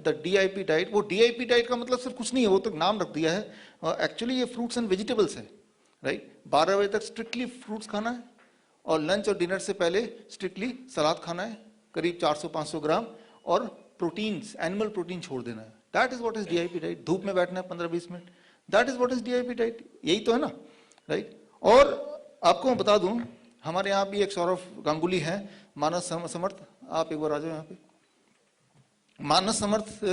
The DIP diet, वो DIP diet का मतलब सिर्फ कुछ नहीं है, वो तो नाम रख दिया है। एक्चुअली ये फ्रूट्स एंड वेजिटेबल्स है, राइट। 12 बजे तक स्ट्रिक्टली फ्रूट्स खाना है और लंच और डिनर से पहले स्ट्रिक्टली सलाद खाना है, करीब 400-500 ग्राम, और प्रोटीन्स, एनिमल प्रोटीन छोड़ देना है। That is what is DIP diet. धूप में बैठना है 15-20 minute, that is what is DIP diet. यही तो है ना, राइट। और आपको मैं बता दूं, हमारे यहाँ भी एक सौरभ गांगुली है, मानस समर्थ, आप एक बार आ जाओ यहाँ पे। मानस समर्थ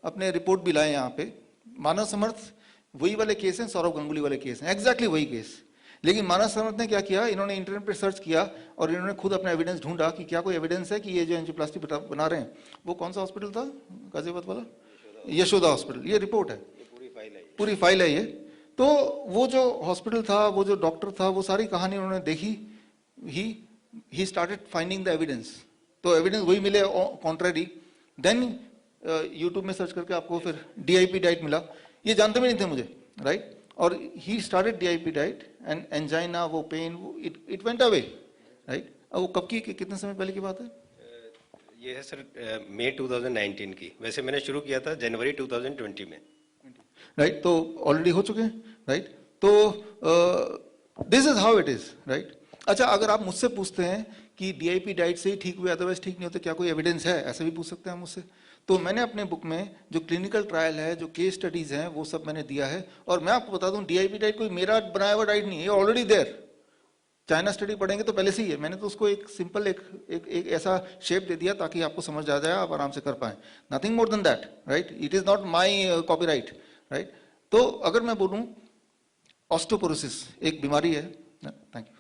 अपने रिपोर्ट भी लाए यहाँ पे। मानस समर्थ वही वाले केस हैं, सौरभ गांगुली वाले केस हैं, एग्जैक्टली वही केस। लेकिन मानस समर्थ ने क्या किया, इन्होंने इंटरनेट पे सर्च किया और इन्होंने खुद अपना एविडेंस ढूंढा कि क्या कोई एविडेंस है कि ये जो एंजियोप्लास्टी बना रहे हैं, वो कौन सा हॉस्पिटल था गाजियाबाद वाला, यशोदा हॉस्पिटल। ये रिपोर्ट है, पूरी फाइल है ये। तो वो जो हॉस्पिटल था, वो जो डॉक्टर था, वो सारी कहानी उन्होंने देखी। He started finding the evidence. तो एविडेंस वही मिले कॉन्ट्ररी। देन यूट्यूब में सर्च करके आपको फिर DIP डाइट मिला। ये जानते भी नहीं थे मुझे, राइट। और he started DIP diet and angina, वो pain, it went away, right. अब वो कब की, कितने समय पहले की बात है? ये है सर मई 2019 की। वैसे मैंने शुरू किया था जनवरी 2020 में, राइट। तो ऑलरेडी हो चुके हैं, राइट। तो this is how it is, right. अच्छा, अगर आप मुझसे पूछते हैं कि DIP डाइट से ही ठीक हुए, अदरवाइज ठीक नहीं होते, क्या कोई एविडेंस है, ऐसे भी पूछ सकते हैं मुझसे। तो मैंने अपने बुक में जो क्लिनिकल ट्रायल है, जो केस स्टडीज हैं, वो सब मैंने दिया है। और मैं आपको बता दूं, DIP डाइट कोई मेरा बनाया हुआ डाइट नहीं है, ऑलरेडी देयर। चाइना स्टडी पढ़ेंगे तो पहले से ही है। मैंने तो उसको एक सिंपल एक ऐसा शेप दे दिया ताकि आपको समझ आ जाए, आप आराम से कर पाए, nothing more than that, right. It is not my copyright, right. तो अगर मैं बोलूं, ऑस्टियोपोरोसिस एक बीमारी है, थैंक यू।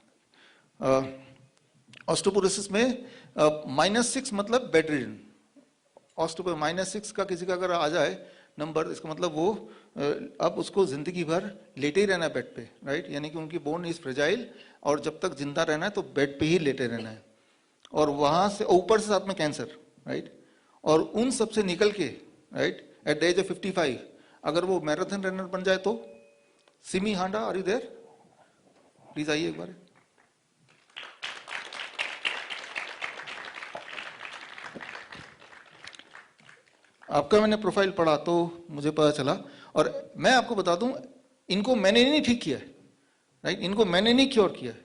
ऑस्टियोपोरोसिस में -6 मतलब बेड रिडन। -6 का किसी का अगर आ जाए नंबर, इसका मतलब वो अब उसको जिंदगी भर लेटे ही रहना है बेड पे, राइट। यानी कि उनकी बोन इज फ्रेजाइल, और जब तक जिंदा रहना है तो बेड पे ही लेटे रहना है। और वहां से ऊपर से साथ में कैंसर, राइट। और उन सब से निकल के, right, at the age of 55 अगर वो मैराथन रनर बन जाए तो, Simi Handa, are you there? Please आइए एक बार। आपका मैंने प्रोफाइल पढ़ा तो मुझे पता चला, और मैं आपको बता दूं, इनको मैंने नहीं ठीक किया है, राइट। इनको मैंने नहीं क्योर किया है,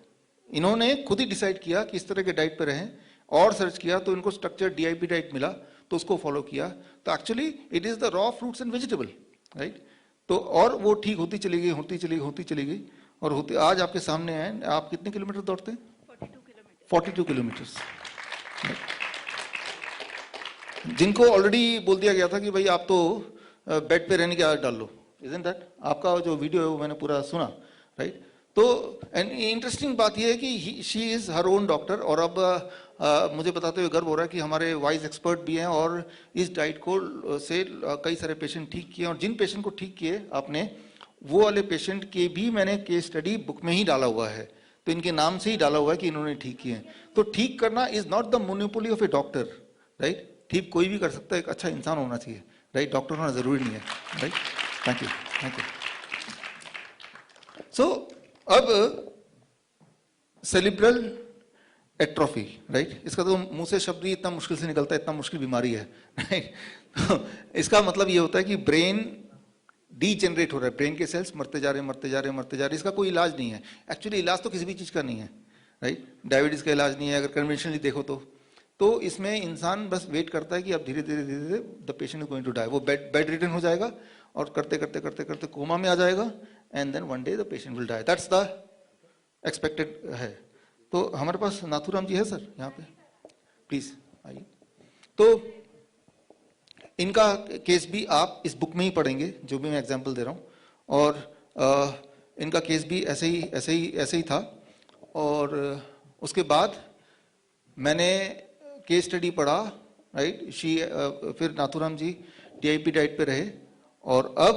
इन्होंने खुद ही डिसाइड किया कि इस तरह के डाइट पे रहें, और सर्च किया तो इनको स्ट्रक्चर DIP डाइट मिला, तो उसको फॉलो किया। तो actually it is the raw fruits and vegetable, right. तो और वो ठीक होती चली गई, होती चली गई, होती चली गई, और होती आज आपके सामने है। आप कितने किलोमीटर दौड़ते हैं? 42 किलोमीटर। जिनको ऑलरेडी बोल दिया गया था कि भाई आप तो बेड पे रहने की आदत डाल लो, इजंट दैट? आपका जो वीडियो है वो मैंने पूरा सुना, राइट। तो इंटरेस्टिंग बात यह है कि she is her own doctor, और अब मुझे बताते हुए गर्व हो रहा है कि हमारे वाइज एक्सपर्ट भी हैं, और इस डाइट को से कई सारे पेशेंट ठीक किए, और जिन पेशेंट को ठीक किए आपने, वो वाले पेशेंट के भी मैंने केस स्टडी बुक में ही डाला हुआ है। तो इनके नाम से ही डाला हुआ है कि इन्होंने ठीक किए हैं। तो ठीक करना is not the monopoly of A doctor, right. ठीक कोई भी कर सकता है, एक अच्छा इंसान होना चाहिए, राइट। डॉक्टर होना जरूरी नहीं है, right. Thank you, thank you. So अब सेरिब्रल एट्रोफी, राइट। इसका तो मुंह से शब्द ही इतना मुश्किल से निकलता है, इतना मुश्किल बीमारी है, राइट। तो इसका मतलब ये होता है कि ब्रेन डीजेनरेट हो रहा है, ब्रेन के सेल्स मरते जा रहे हैं, मरते जा रहे हैं, मरते जा रहे हैं। इसका कोई इलाज नहीं है। एक्चुअली इलाज तो किसी भी चीज का नहीं है, राइट। डायबिटीज का इलाज नहीं है अगर कन्वेंशनली देखो तो इसमें इंसान बस वेट करता है कि अब धीरे धीरे धीरे धीरे the patient is going to die. वो बेड रिटर्न हो जाएगा और करते करते करते करते कोमा में आ जाएगा, and then one day the patient will die. That's the expected है। तो हमारे पास नाथुराम जी है सर यहाँ पे, प्लीज आइए। तो इनका केस भी आप इस बुक में ही पढ़ेंगे, जो भी मैं एग्जांपल दे रहा हूँ, और इनका केस भी ऐसे ही था। और उसके बाद मैंने केस स्टडी पढ़ा, राइट। फिर नाथुराम जी DIP डाइट पे रहे, और अब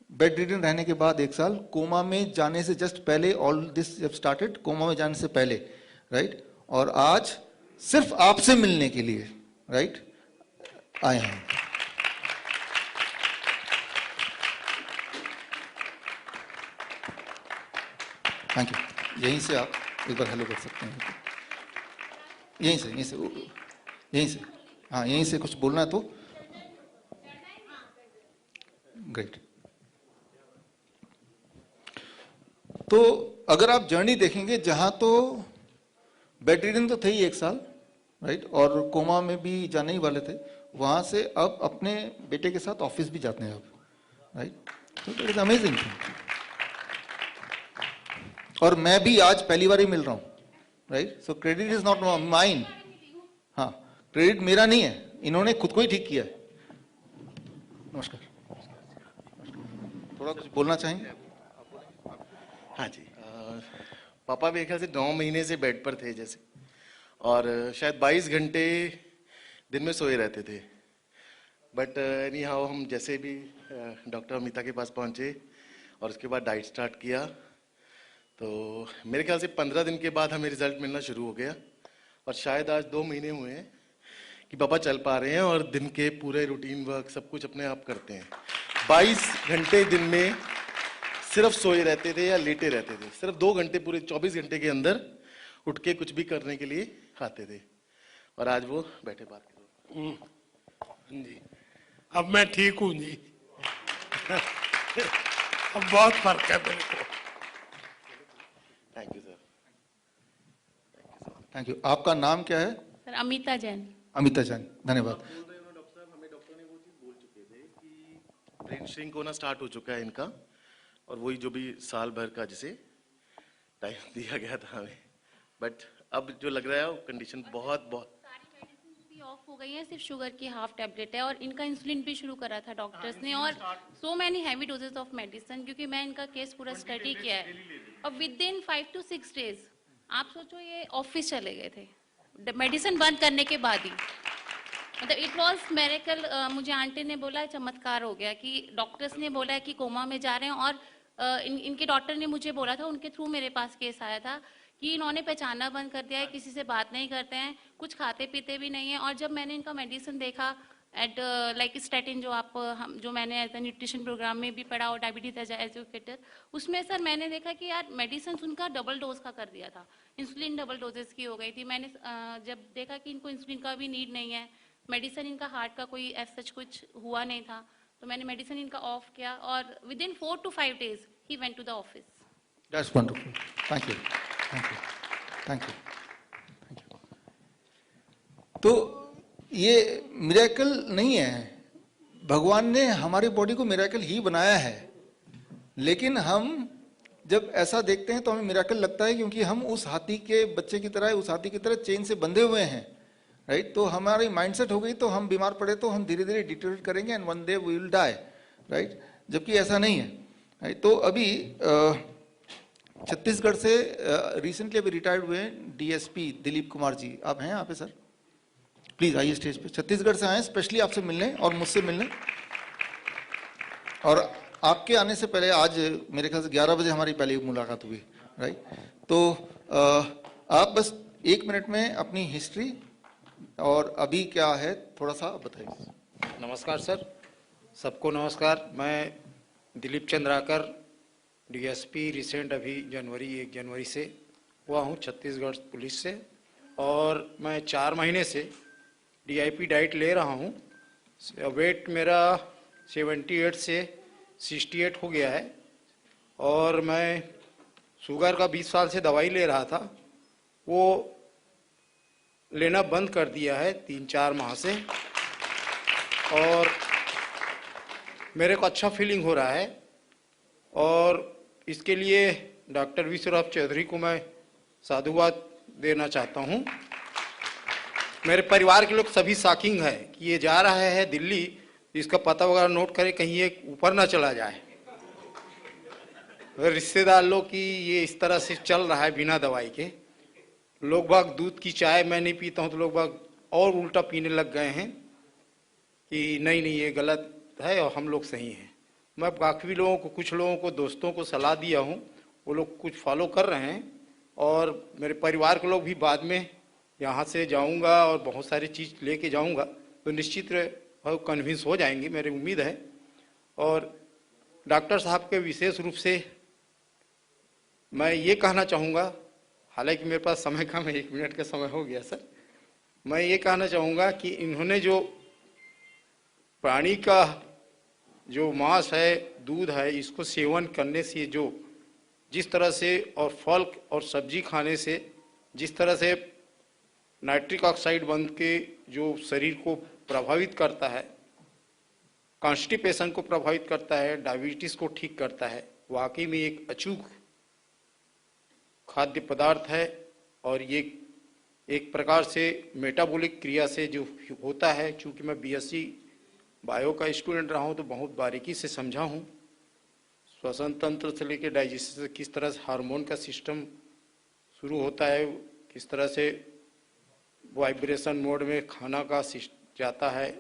बेड रिडन रहने के बाद 1 साल, कोमा में जाने से जस्ट पहले, ऑल दिस जब स्टार्टेड कोमा में जाने से पहले, राइट। और आज सिर्फ आपसे मिलने के लिए, राइट, आए हैं। Thank you. यहीं से आप एक बार हेलो कर सकते हैं, यहीं से हाँ, यहीं से कुछ बोलना है तो ग्रेट। तो अगर आप जर्नी देखेंगे, जहां तो बेड रिडन तो थे ही 1 साल, राइट, और कोमा में भी जाने ही वाले थे, वहां से अब अपने बेटे के साथ ऑफिस भी जाते हैं अब, राइट। तो इट इज अमेजिंग। और मैं भी आज पहली बार ही मिल रहा हूँ, right. So credit is not mine. हाँ, क्रेडिट मेरा नहीं है, इन्होंने खुद को ही ठीक किया है। नमस्कार, थोड़ा कुछ बोलना चाहेंगे? हाँ जी, पापा मेरे ख्याल से 9 महीने से बेड पर थे जैसे, और शायद 22 घंटे दिन में सोए रहते थे। बट एनी हाउ हम जैसे भी डॉक्टर अमिता के पास पहुंचे और उसके बाद डाइट स्टार्ट किया, तो मेरे ख्याल से 15 दिन के बाद हमें रिजल्ट मिलना शुरू हो गया। और शायद आज 2 महीने हुए हैं कि पापा चल पा रहे हैं और दिन के पूरे रूटीन वर्क सब कुछ अपने आप करते हैं। 22 घंटे दिन में सिर्फ सोए रहते थे या लेटे रहते थे, सिर्फ 2 घंटे पूरे 24 घंटे के अंदर उठ के कुछ भी करने के लिए आते थे, और आज वो बैठे बात कर रहे हैं। जी, अब मैं ठीक हूँ जी। अब बहुत फर्क है मेरे को। Thank you sir. Thank you. आपका नाम क्या है? सर अमिता जैन। अमिता जैन, धन्यवाद। डॉक्टर साहब, हमें डॉक्टर ने वो चीज बोल चुके थे कि ब्रेन श्रिंक होना स्टार्ट हो चुका है इनका, और वही जो भी साल भर का जिसे टाइम दिया गया था हमें, बट अब जो लग रहा है वो कंडीशन बहुत सारी मेडिसिन भी ऑफ हो गई है, सिर्फ शुगर की हाफ टेबलेट है, और इनका इंसुलिन भी शुरू करा था डॉक्टर्स ने, और so many heavy doses of medicine, क्योंकि मैं इनका केस पूरा स्टडी किया है। और विद इन 5 to 6 डेज आप सोचो ये ऑफिस चले गए थे मेडिसिन बंद करने के बाद ही। मतलब इट वॉज मेरेकल। मुझे आंटी ने बोला चमत्कार हो गया, कि डॉक्टर्स ने बोला है कि कोमा में जा रहे हैं, और इनके डॉक्टर ने मुझे बोला था, उनके थ्रू मेरे पास केस आया था कि इन्होंने पहचानना बंद कर दिया है, किसी से बात नहीं करते हैं, कुछ खाते पीते भी नहीं है। और जब मैंने इनका मेडिसिन देखा एट लाइक स्टैटिन, जो मैंने एज ए न्यूट्रिशन प्रोग्राम में भी पढ़ा और डायबिटीज एज एजुकेटर, उसमें सर मैंने देखा कि यार मेडिसिन उनका डबल डोज का कर दिया था, इंसुलिन डबल डोजेस की हो गई थी। मैंने जब देखा कि इनको इंसुलिन का भी नीड नहीं है, मेडिसिन इनका हार्ट का कोई एज सच कुछ हुआ नहीं था, तो मैंने मेडिसिन इनका ऑफ किया, और विद इन 4 to 5 days ही went to the office. That's wonderful. Thank you, thank you, thank you, thank you. तो ये मिरेकल नहीं है, भगवान ने हमारी बॉडी को मिरेकल ही बनाया है, लेकिन हम जब ऐसा देखते हैं तो हमें मिरेकल लगता है, क्योंकि हम उस हाथी के बच्चे की तरह, उस हाथी की तरह चेन से बंधे हुए हैं, राइट। तो हमारी माइंडसेट हो गई, तो हम बीमार पड़े तो हम धीरे धीरे डिटेरियोरेट करेंगे and one day we will die, right. जबकि ऐसा नहीं है, राइट। तो अभी छत्तीसगढ़ से रिसेंटली अभी रिटायर्ड हुए हैं डीएसपी दिलीप कुमार जी, आप हैं यहाँ पे सर? प्लीज आइए स्टेज पे। छत्तीसगढ़ से आए स्पेशली आपसे मिलने और मुझसे मिलने, और आपके आने से पहले आज मेरे ख्याल से 11 बजे हमारी पहली मुलाकात हुई, राइट। तो आप बस 1 मिनट में अपनी हिस्ट्री और अभी क्या है थोड़ा सा बताइए। नमस्कार सर, सबको नमस्कार। मैं दिलीप चंद्राकर, डीएसपी, रिसेंट अभी 1 जनवरी से हुआ हूँ छत्तीसगढ़ पुलिस से, और मैं 4 महीने से डीआईपी डाइट ले रहा हूँ। वेट मेरा 78 से 68 हो गया है, और मैं शुगर का 20 साल से दवाई ले रहा था, वो लेना बंद कर दिया है 3-4 माह से, और मेरे को अच्छा फीलिंग हो रहा है। और इसके लिए डॉक्टर विश्वराज चौधरी को मैं साधुवाद देना चाहता हूँ। मेरे परिवार के लोग सभी शॉकिंग है कि ये जा रहा है दिल्ली, इसका पता वगैरह नोट करे, कहीं ये ऊपर ना चला जाए। रिश्तेदार लोग कि ये इस तरह से चल रहा है बिना दवाई के। लोग बाग दूध की चाय मैं नहीं पीता हूँ, तो लोग बाग और उल्टा पीने लग गए हैं कि नहीं नहीं ये गलत है और हम लोग सही हैं। मैं काफ़ी लोगों को, कुछ लोगों को, दोस्तों को सलाह दिया हूँ, वो लोग कुछ फॉलो कर रहे हैं, और मेरे परिवार के लोग भी बाद में यहाँ से जाऊँगा और बहुत सारी चीज़ लेके जाऊँगा, तो निश्चित कन्विंस हो जाएंगे, मेरी उम्मीद है। और डॉक्टर साहब के विशेष रूप से मैं ये कहना चाहूँगा, हालांकि मेरे पास समय कम है, 1 मिनट का समय हो गया सर, मैं ये कहना चाहूँगा कि इन्होंने जो प्राणी का जो मांस है, दूध है, इसको सेवन करने से जो जिस तरह से और फल और सब्जी खाने से जिस तरह से नाइट्रिक ऑक्साइड बन के जो शरीर को प्रभावित करता है, कॉन्स्टिपेशन को प्रभावित करता है, डायबिटीज को ठीक करता है, वाकई में एक अचूक खाद्य पदार्थ है। और ये एक प्रकार से मेटाबॉलिक क्रिया से जो होता है, चूंकि मैं बीएससी बायो का स्टूडेंट रहा हूँ तो बहुत बारीकी से समझा हूँ। श्वसन तंत्र से लेकर डाइजेशन से किस तरह से हार्मोन का सिस्टम शुरू होता है, किस तरह से वाइब्रेशन मोड में खाना का जाता है।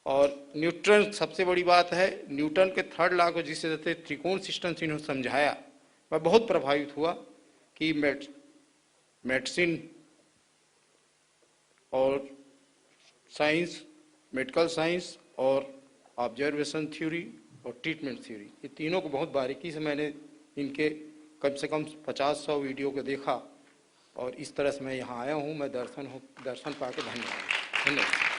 और न्यूटन सबसे बड़ी बात है, न्यूटन के थर्ड लॉ को जिसे कहते हैं त्रिकोण सिस्टम से इन्होंने समझाया, मैं बहुत प्रभावित हुआ कि मेडिसिन और साइंस, मेडिकल साइंस और ऑब्जर्वेशन थ्योरी और ट्रीटमेंट थ्योरी, ये तीनों को बहुत बारीकी से मैंने इनके कम से कम 50-100 वीडियो को देखा और इस तरह से मैं यहाँ आया हूँ। मैं दर्शन पा के धन्यवाद।